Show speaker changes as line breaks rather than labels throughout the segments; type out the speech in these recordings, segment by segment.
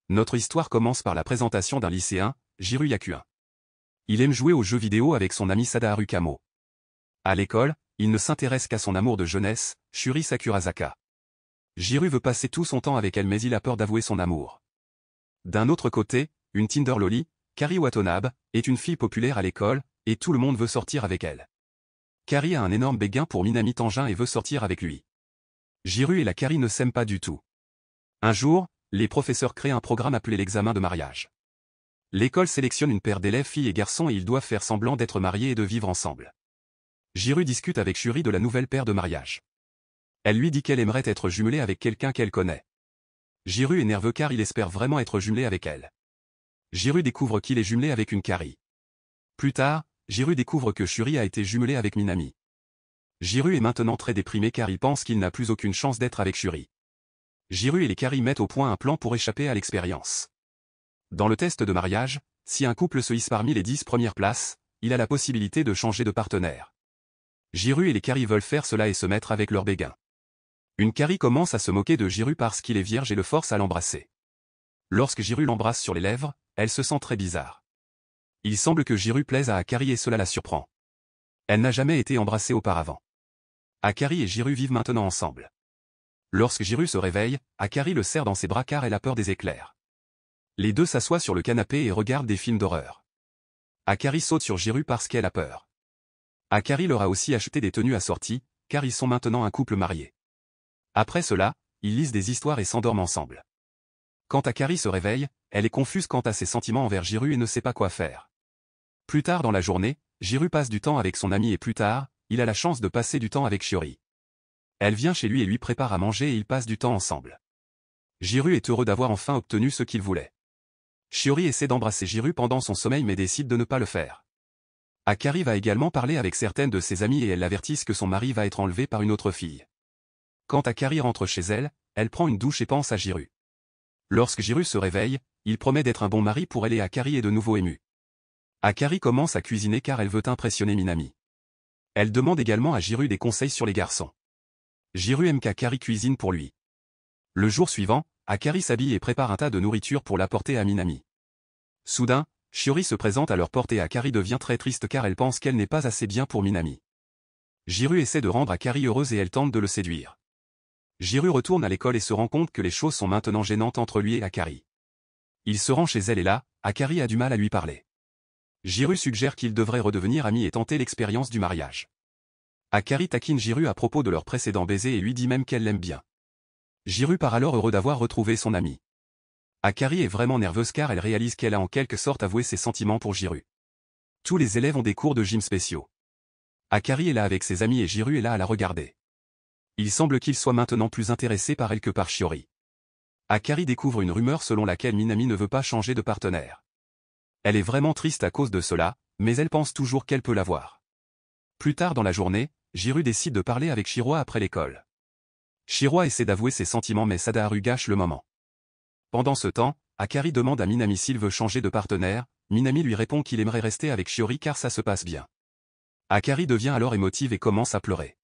Notre histoire commence par la présentation d'un lycéen, Jiru Yakuin. Il aime jouer aux jeux vidéo avec son ami Sadaharu Kamo. À l'école, il ne s'intéresse qu'à son amour de jeunesse, Shuri Sakurazaka. Jiru veut passer tout son temps avec elle mais il a peur d'avouer son amour. D'un autre côté, une Tinder loli, Kari Watanabe, est une fille populaire à l'école, et tout le monde veut sortir avec elle. Kari a un énorme béguin pour Minami Tangin et veut sortir avec lui. Jiru et la Kari ne s'aiment pas du tout. Un jour, les professeurs créent un programme appelé l'examen de mariage. L'école sélectionne une paire d'élèves filles et garçons et ils doivent faire semblant d'être mariés et de vivre ensemble. Jiru discute avec Shuri de la nouvelle paire de mariage. Elle lui dit qu'elle aimerait être jumelée avec quelqu'un qu'elle connaît. Jiru est nerveux car il espère vraiment être jumelé avec elle. Jiru découvre qu'il est jumelé avec une Kari. Plus tard, Jiru découvre que Shuri a été jumelée avec Minami. Jiru est maintenant très déprimé car il pense qu'il n'a plus aucune chance d'être avec Shuri. Jiru et les Kari mettent au point un plan pour échapper à l'expérience. Dans le test de mariage, si un couple se hisse parmi les 10 premières places, il a la possibilité de changer de partenaire. Jiru et les Kari veulent faire cela et se mettre avec leur béguin. Une Kari commence à se moquer de Jiru parce qu'il est vierge et le force à l'embrasser. Lorsque Jiru l'embrasse sur les lèvres, elle se sent très bizarre. Il semble que Jiru plaise à Akari et cela la surprend. Elle n'a jamais été embrassée auparavant. Akari et Jiru vivent maintenant ensemble. Lorsque Jiru se réveille, Akari le serre dans ses bras car elle a peur des éclairs. Les deux s'assoient sur le canapé et regardent des films d'horreur. Akari saute sur Jiru parce qu'elle a peur. Akari leur a aussi acheté des tenues assorties, car ils sont maintenant un couple marié. Après cela, ils lisent des histoires et s'endorment ensemble. Quand Akari se réveille, elle est confuse quant à ses sentiments envers Jiru et ne sait pas quoi faire. Plus tard dans la journée, Jiru passe du temps avec son ami et plus tard, il a la chance de passer du temps avec Shuri. Elle vient chez lui et lui prépare à manger et ils passent du temps ensemble. Jiru est heureux d'avoir enfin obtenu ce qu'il voulait. Shiori essaie d'embrasser Jiru pendant son sommeil mais décide de ne pas le faire. Akari va également parler avec certaines de ses amies et elles l'avertissent que son mari va être enlevé par une autre fille. Quand Akari rentre chez elle, elle prend une douche et pense à Jiru. Lorsque Jiru se réveille, il promet d'être un bon mari pour elle et Akari est de nouveau émue. Akari commence à cuisiner car elle veut impressionner Minami. Elle demande également à Jiru des conseils sur les garçons. Jiru aime qu'Akari cuisine pour lui. Le jour suivant, Akari s'habille et prépare un tas de nourriture pour l'apporter à Minami. Soudain, Shiori se présente à leur porte et Akari devient très triste car elle pense qu'elle n'est pas assez bien pour Minami. Jiru essaie de rendre Akari heureuse et elle tente de le séduire. Jiru retourne à l'école et se rend compte que les choses sont maintenant gênantes entre lui et Akari. Il se rend chez elle et là, Akari a du mal à lui parler. Jiru suggère qu'ils devraient redevenir amis et tenter l'expérience du mariage. Akari taquine Jiru à propos de leur précédent baiser et lui dit même qu'elle l'aime bien. Jiru part alors heureux d'avoir retrouvé son ami. Akari est vraiment nerveuse car elle réalise qu'elle a en quelque sorte avoué ses sentiments pour Jiru. Tous les élèves ont des cours de gym spéciaux. Akari est là avec ses amis et Jiru est là à la regarder. Il semble qu'il soit maintenant plus intéressé par elle que par Shiori. Akari découvre une rumeur selon laquelle Minami ne veut pas changer de partenaire. Elle est vraiment triste à cause de cela, mais elle pense toujours qu'elle peut l'avoir. Plus tard dans la journée, Jiru décide de parler avec Shiroi après l'école. Shiroi essaie d'avouer ses sentiments mais Sadaharu gâche le moment. Pendant ce temps, Akari demande à Minami s'il veut changer de partenaire, Minami lui répond qu'il aimerait rester avec Shiori car ça se passe bien. Akari devient alors émotive et commence à pleurer.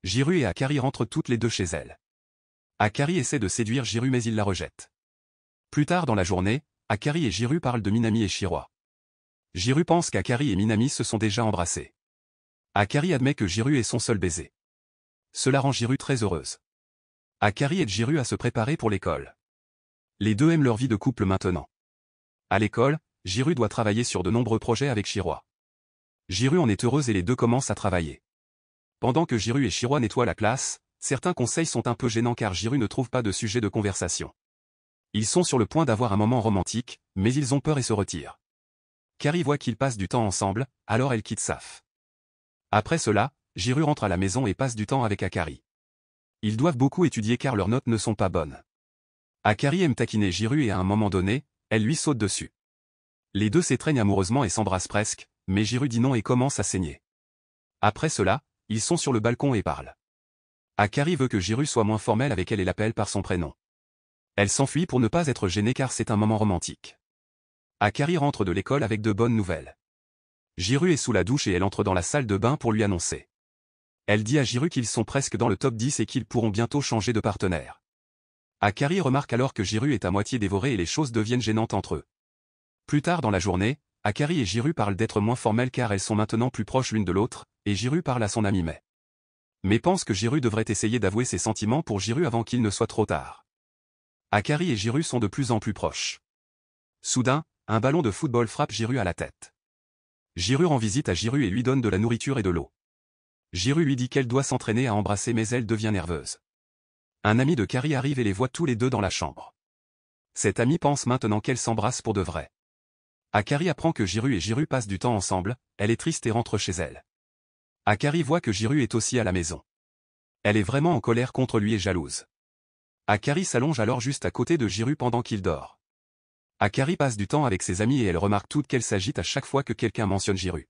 Jiru et Akari rentrent toutes les deux chez elle. Akari essaie de séduire Jiru mais il la rejette. Plus tard dans la journée, Akari et Jiru parlent de Minami et Shiroi. Jiru pense qu'Akari et Minami se sont déjà embrassés. Akari admet que Jiru est son seul baiser. Cela rend Jiru très heureuse. Akari aide Jiru à se préparer pour l'école. Les deux aiment leur vie de couple maintenant. À l'école, Jiru doit travailler sur de nombreux projets avec Shiroi. Jiru en est heureuse et les deux commencent à travailler. Pendant que Jiru et Shiroi nettoient la classe, certains conseils sont un peu gênants car Jiru ne trouve pas de sujet de conversation. Ils sont sur le point d'avoir un moment romantique, mais ils ont peur et se retirent. Kari voit qu'ils passent du temps ensemble, alors elle quitte Saf. Après cela, Jiru rentre à la maison et passe du temps avec Akari. Ils doivent beaucoup étudier car leurs notes ne sont pas bonnes. Akari aime taquiner Jiru et à un moment donné, elle lui saute dessus. Les deux s'étreignent amoureusement et s'embrassent presque, mais Jiru dit non et commence à saigner. Après cela, ils sont sur le balcon et parlent. Akari veut que Jiru soit moins formelle avec elle et l'appelle par son prénom. Elle s'enfuit pour ne pas être gênée car c'est un moment romantique. Akari rentre de l'école avec de bonnes nouvelles. Jiru est sous la douche et elle entre dans la salle de bain pour lui annoncer. Elle dit à Jiru qu'ils sont presque dans le top 10 et qu'ils pourront bientôt changer de partenaire. Akari remarque alors que Jiru est à moitié dévoré et les choses deviennent gênantes entre eux. Plus tard dans la journée, Akari et Jiru parlent d'être moins formels car elles sont maintenant plus proches l'une de l'autre, et Jiru parle à son ami mais pense que Jiru devrait essayer d'avouer ses sentiments pour Jiru avant qu'il ne soit trop tard. Akari et Jiru sont de plus en plus proches. Soudain, un ballon de football frappe Jiru à la tête. Jiru rend visite à Jiru et lui donne de la nourriture et de l'eau. Jiru lui dit qu'elle doit s'entraîner à embrasser mais elle devient nerveuse. Un ami de Kari arrive et les voit tous les deux dans la chambre. Cet ami pense maintenant qu'elles s'embrassent pour de vrai. Akari apprend que Jiru et Jiru passent du temps ensemble, elle est triste et rentre chez elle. Akari voit que Jiru est aussi à la maison. Elle est vraiment en colère contre lui et jalouse. Akari s'allonge alors juste à côté de Jiru pendant qu'il dort. Akari passe du temps avec ses amis et elle remarque toutes qu'elle s'agite à chaque fois que quelqu'un mentionne Jiru.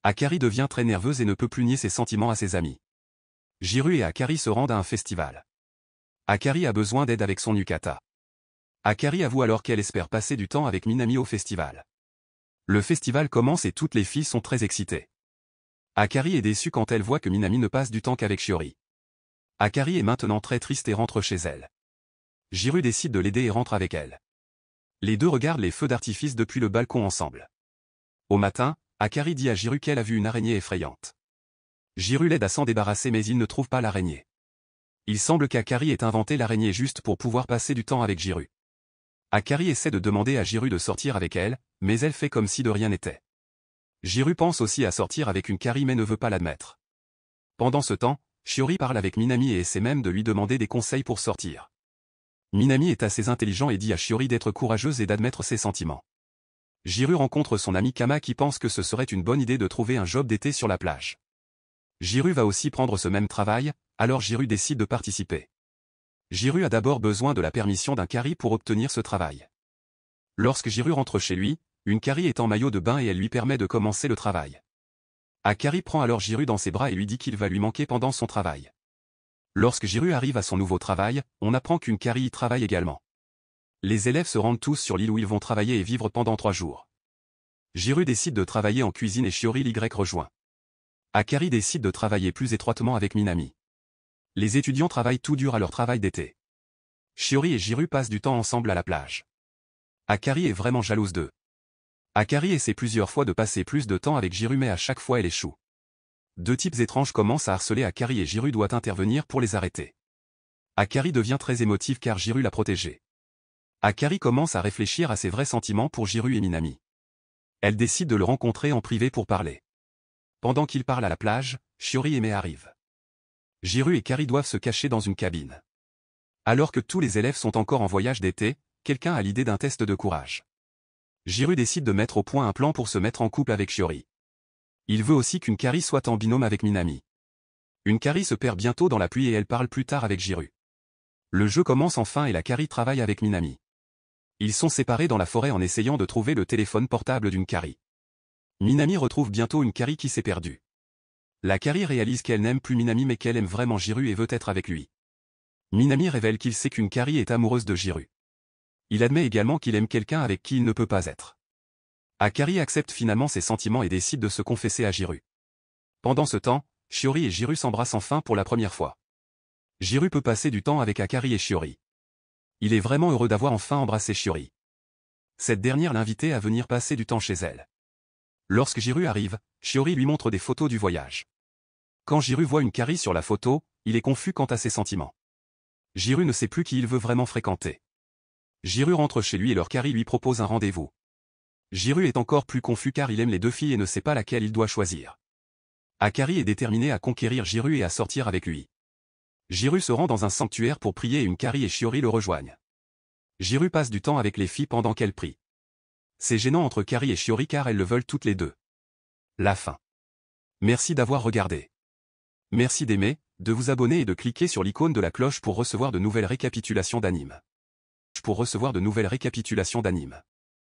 Akari devient très nerveuse et ne peut plus nier ses sentiments à ses amis. Jiru et Akari se rendent à un festival. Akari a besoin d'aide avec son yukata. Akari avoue alors qu'elle espère passer du temps avec Minami au festival. Le festival commence et toutes les filles sont très excitées. Akari est déçue quand elle voit que Minami ne passe du temps qu'avec Shiori. Akari est maintenant très triste et rentre chez elle. Jiru décide de l'aider et rentre avec elle. Les deux regardent les feux d'artifice depuis le balcon ensemble. Au matin, Akari dit à Jiru qu'elle a vu une araignée effrayante. Jiru l'aide à s'en débarrasser mais il ne trouve pas l'araignée. Il semble qu'Akari ait inventé l'araignée juste pour pouvoir passer du temps avec Jiru. Akari essaie de demander à Jiru de sortir avec elle, mais elle fait comme si de rien n'était. Jiru pense aussi à sortir avec une Kari mais ne veut pas l'admettre. Pendant ce temps, Shiori parle avec Minami et essaie même de lui demander des conseils pour sortir. Minami est assez intelligent et dit à Shiori d'être courageuse et d'admettre ses sentiments. Jiru rencontre son ami Kama qui pense que ce serait une bonne idée de trouver un job d'été sur la plage. Jiru va aussi prendre ce même travail, alors Jiru décide de participer. Jiru a d'abord besoin de la permission d'un Kari pour obtenir ce travail. Lorsque Jiru rentre chez lui, une Kari est en maillot de bain et elle lui permet de commencer le travail. Akari prend alors Jiru dans ses bras et lui dit qu'il va lui manquer pendant son travail. Lorsque Jiru arrive à son nouveau travail, on apprend qu'une Kari y travaille également. Les élèves se rendent tous sur l'île où ils vont travailler et vivre pendant 3 jours. Jiru décide de travailler en cuisine et Shiori l'Y rejoint. Akari décide de travailler plus étroitement avec Minami. Les étudiants travaillent tout dur à leur travail d'été. Shiori et Jiru passent du temps ensemble à la plage. Akari est vraiment jalouse d'eux. Akari essaie plusieurs fois de passer plus de temps avec Jiru mais à chaque fois elle échoue. Deux types étranges commencent à harceler Akari et Jiru doit intervenir pour les arrêter. Akari devient très émotive car Jiru l'a protégée. Akari commence à réfléchir à ses vrais sentiments pour Jiru et Minami. Elle décide de le rencontrer en privé pour parler. Pendant qu'ils parlent à la plage, Shiori et Mei arrivent. Jiru et Kari doivent se cacher dans une cabine. Alors que tous les élèves sont encore en voyage d'été, quelqu'un a l'idée d'un test de courage. Jiru décide de mettre au point un plan pour se mettre en couple avec Shiori. Il veut aussi qu'une Kari soit en binôme avec Minami. Une Kari se perd bientôt dans la pluie et elle parle plus tard avec Jiru. Le jeu commence enfin et la Kari travaille avec Minami. Ils sont séparés dans la forêt en essayant de trouver le téléphone portable d'une Kari. Minami retrouve bientôt une Kari qui s'est perdue. La Kari réalise qu'elle n'aime plus Minami mais qu'elle aime vraiment Jiru et veut être avec lui. Minami révèle qu'il sait qu'une Kari est amoureuse de Jiru. Il admet également qu'il aime quelqu'un avec qui il ne peut pas être. Akari accepte finalement ses sentiments et décide de se confesser à Jiru. Pendant ce temps, Shiori et Jiru s'embrassent enfin pour la première fois. Jiru peut passer du temps avec Akari et Shiori. Il est vraiment heureux d'avoir enfin embrassé Shiori. Cette dernière l'invitait à venir passer du temps chez elle. Lorsque Jiru arrive, Shiori lui montre des photos du voyage. Quand Jiru voit une Kari sur la photo, il est confus quant à ses sentiments. Jiru ne sait plus qui il veut vraiment fréquenter. Jiru rentre chez lui et leur Kari lui propose un rendez-vous. Jiru est encore plus confus car il aime les deux filles et ne sait pas laquelle il doit choisir. Akari est déterminé à conquérir Jiru et à sortir avec lui. Jiru se rend dans un sanctuaire pour prier et une Kari et Shiori le rejoignent. Jiru passe du temps avec les filles pendant qu'elles prient. C'est gênant entre Kari et Shiori car elles le veulent toutes les deux. La fin. Merci d'avoir regardé. Merci d'aimer, de vous abonner et de cliquer sur l'icône de la cloche pour recevoir de nouvelles récapitulations d'animes.